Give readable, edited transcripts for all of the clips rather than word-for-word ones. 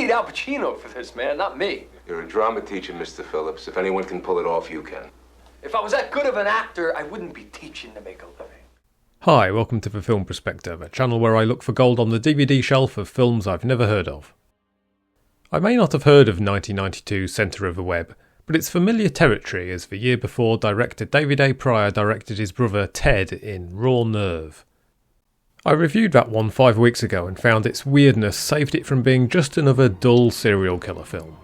need Al Pacino for this, man, not me. You're a drama teacher, Mr. Phillips. If anyone can pull it off, you can. If I was that good of an actor, I wouldn't be teaching to make a living. Hi, welcome to the Film Prospector, a channel where I look for gold on the DVD shelf of films I've never heard of. I may not have heard of 1992's Centre of the Web, but it's familiar territory as the year before director David A. Pryor directed his brother Ted in Raw Nerve. I reviewed that one 5 weeks ago and found its weirdness saved it from being just another dull serial killer film.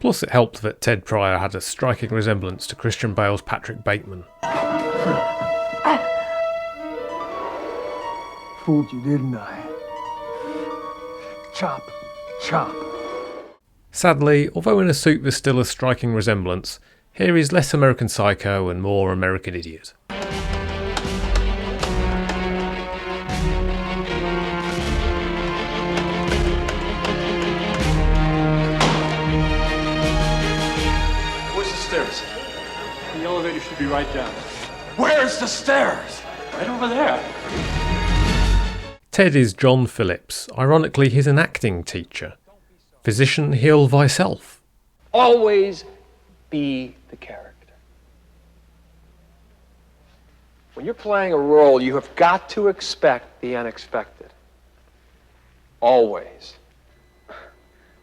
Plus it helped that Ted Pryor had a striking resemblance to Christian Bale's Patrick Bateman. Fooled you, didn't I? Chop, chop. Sadly, although in a suit there's still a striking resemblance, here is less American Psycho and more American Idiot. Where's the stairs? The elevator should be right down. Where's the stairs? Right over there. Ted is John Phillips. Ironically, he's an acting teacher. Physician, heal thyself. Always be the character. When you're playing a role, you have got to expect the unexpected. Always.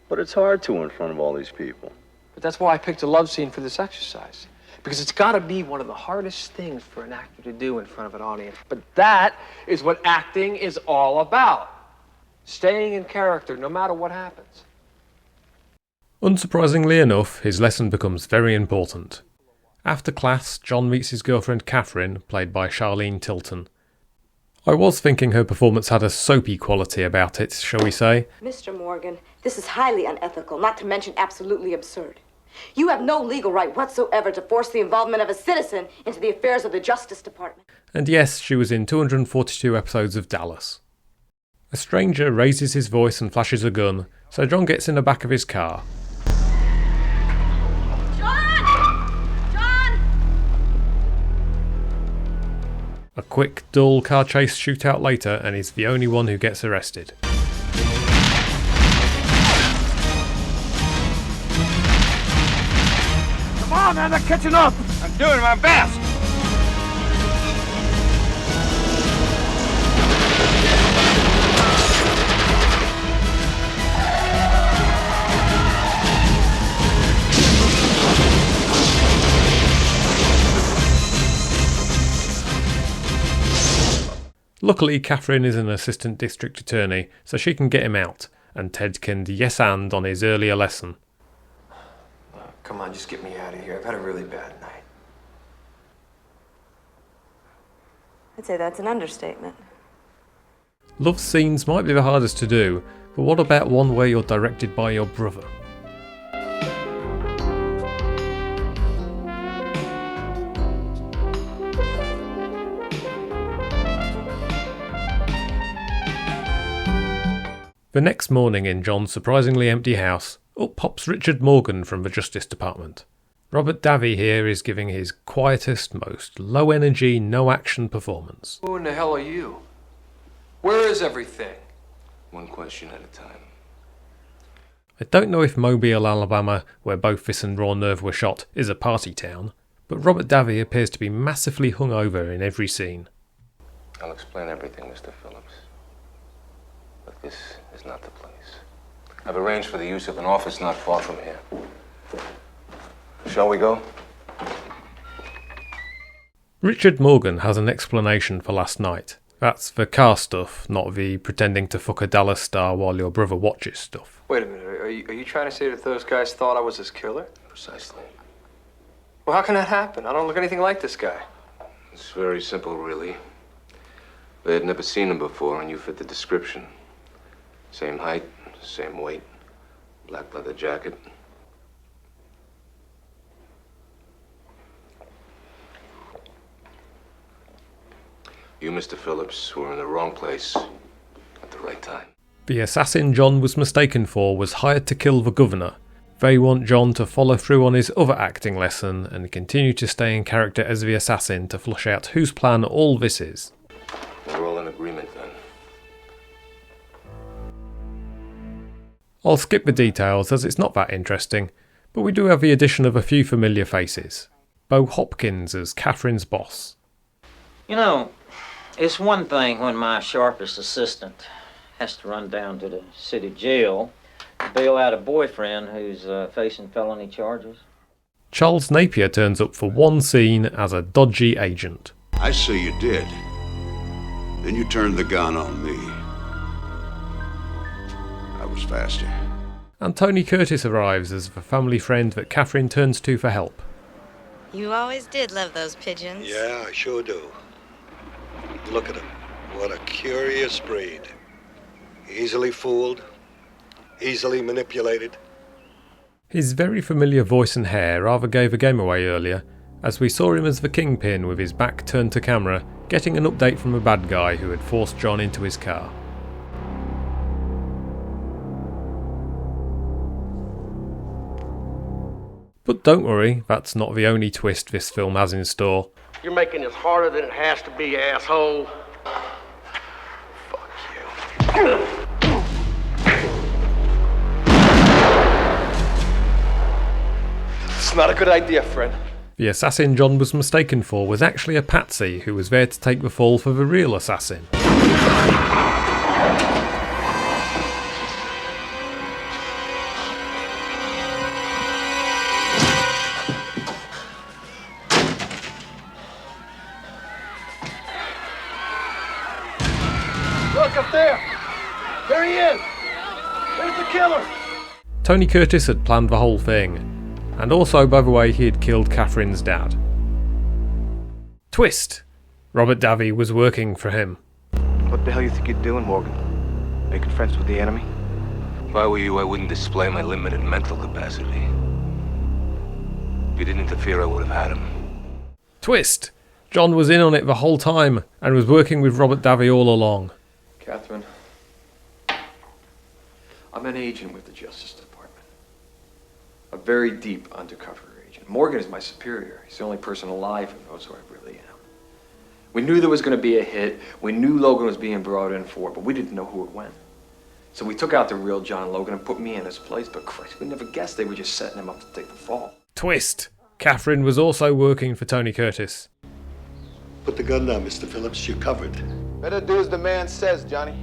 But it's hard to in front of all these people. But that's why I picked a love scene for this exercise. Because it's got to be one of the hardest things for an actor to do in front of an audience. But that is what acting is all about. Staying in character, no matter what happens. Unsurprisingly enough, his lesson becomes very important. After class, John meets his girlfriend Catherine, played by Charlene Tilton. I was thinking her performance had a soapy quality about it, shall we say. Mr. Morgan, this is highly unethical, not to mention absolutely absurd. You have no legal right whatsoever to force the involvement of a citizen into the affairs of the Justice Department. And yes, she was in 242 episodes of Dallas. A stranger raises his voice and flashes a gun, so John gets in the back of his car. A quick, dull car chase shootout later, and he's the only one who gets arrested. Come on, man, they're catching up. I'm doing my best! Luckily, Catherine is an assistant district attorney, so she can get him out, and Ted can yes-and on his earlier lesson. Come on, just get me out of here. I've had a really bad night. I'd say that's an understatement. Love scenes might be the hardest to do, but what about one where you're directed by your brother? The next morning in John's surprisingly empty house, up pops Richard Morgan from the Justice Department. Robert Davi here is giving his quietest, most low-energy, no-action performance. Who in the hell are you? Where is everything? One question at a time. I don't know if Mobile, Alabama, where both this and Raw Nerve were shot, is a party town, but Robert Davi appears to be massively hungover in every scene. I'll explain everything, Mr. Phillips. But this is not the place. I've arranged for the use of an office not far from here. Shall we go? Richard Morgan has an explanation for last night. That's the car stuff, not the pretending to fuck a Dallas star while your brother watches stuff. Wait a minute, are you trying to say that those guys thought I was his killer? Precisely. Well, how can that happen? I don't look anything like this guy. It's very simple, really. They had never seen him before, and you fit the description. Same height, same weight, black leather jacket. You, Mr. Phillips, were in the wrong place at the right time. The assassin John was mistaken for was hired to kill the governor. They want John to follow through on his other acting lesson and continue to stay in character as the assassin to flush out whose plan all this is. We're all in agreement then. I'll skip the details as it's not that interesting, but we do have the addition of a few familiar faces. Bo Hopkins as Catherine's boss. You know, it's one thing when my sharpest assistant has to run down to the city jail to bail out a boyfriend who's facing felony charges. Charles Napier turns up for one scene as a dodgy agent. I say you did. Then you turned the gun on me. I was faster. And Tony Curtis arrives as the family friend that Catherine turns to for help. You always did love those pigeons. Yeah, I sure do. Look at him. What a curious breed. Easily fooled, easily manipulated. His very familiar voice and hair rather gave the game away earlier, as we saw him as the kingpin with his back turned to camera, getting an update from a bad guy who had forced John into his car. But don't worry, that's not the only twist this film has in store. You're making this harder than it has to be, asshole. Fuck you. It's not a good idea, friend. The assassin John was mistaken for was actually a patsy who was there to take the fall for the real assassin. Look up there. There he is. There's the killer. Tony Curtis had planned the whole thing, and also, by the way, he had killed Catherine's dad. Twist! Robert Davi was working for him. What the hell you think you're doing, Morgan? Making friends with the enemy? If I were you, I wouldn't display my limited mental capacity. If you didn't interfere, I would have had him. Twist! John was in on it the whole time, and was working with Robert Davi all along. Catherine, I'm an agent with the Justice Department. A very deep undercover agent. Morgan is my superior. He's the only person alive who knows who I really am. We knew there was going to be a hit. We knew Logan was being brought in for it, but we didn't know who it went. So we took out the real John Logan and put me in his place, but Christ, we never guessed they were just setting him up to take the fall. Twist! Catherine was also working for Tony Curtis. Put the gun down, Mr. Phillips. You're covered. Better do as the man says, Johnny.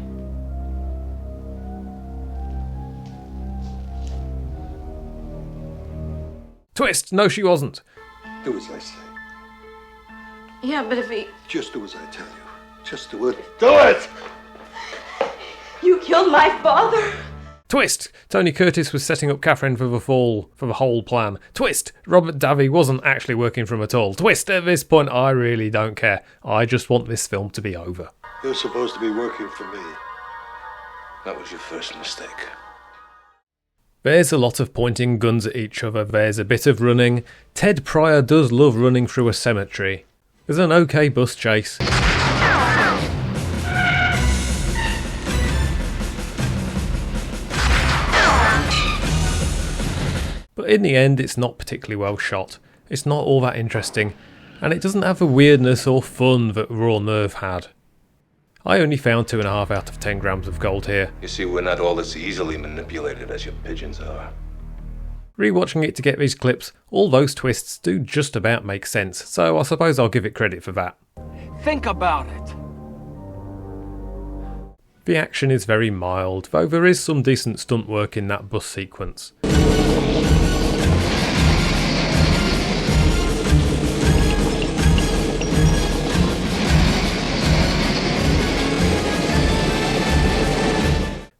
Twist! No, she wasn't. Do as I say. Yeah, but if he... Just do as I tell you. Just do it. Do it! You killed my father! Twist! Tony Curtis was setting up Catherine for the fall, for the whole plan. Twist! Robert Davi wasn't actually working for him at all. Twist! At this point, I really don't care. I just want this film to be over. You're supposed to be working for me. That was your first mistake. There's a lot of pointing guns at each other, there's a bit of running. Ted Pryor does love running through a cemetery. There's an okay bus chase. But in the end, it's not particularly well shot. It's not all that interesting, and it doesn't have the weirdness or fun that Raw Nerve had. I only found 2.5 out of 10 grams of gold here. You see, we're not all as easily manipulated as your pigeons are. Rewatching it to get these clips, all those twists do just about make sense, so I suppose I'll give it credit for that. Think about it. The action is very mild, though there is some decent stunt work in that bus sequence.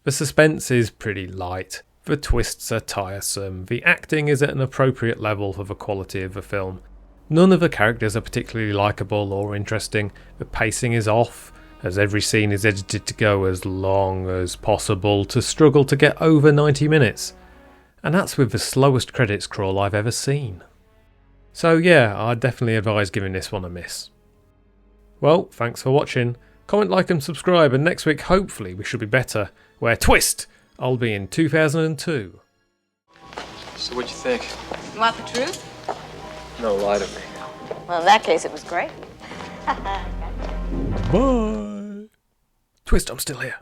The suspense is pretty light, the twists are tiresome, the acting is at an appropriate level for the quality of the film. None of the characters are particularly likeable or interesting, the pacing is off, as every scene is edited to go as long as possible to struggle to get over 90 minutes. And that's with the slowest credits crawl I've ever seen. So yeah, I'd definitely advise giving this one a miss. Well, thanks for watching. Comment, like and subscribe, and next week hopefully we should be better, where twist! I'll be in 2002. So what'd you think? You want the truth? No, lie to me. Well, in that case, it was great. Bye! Twist, I'm still here.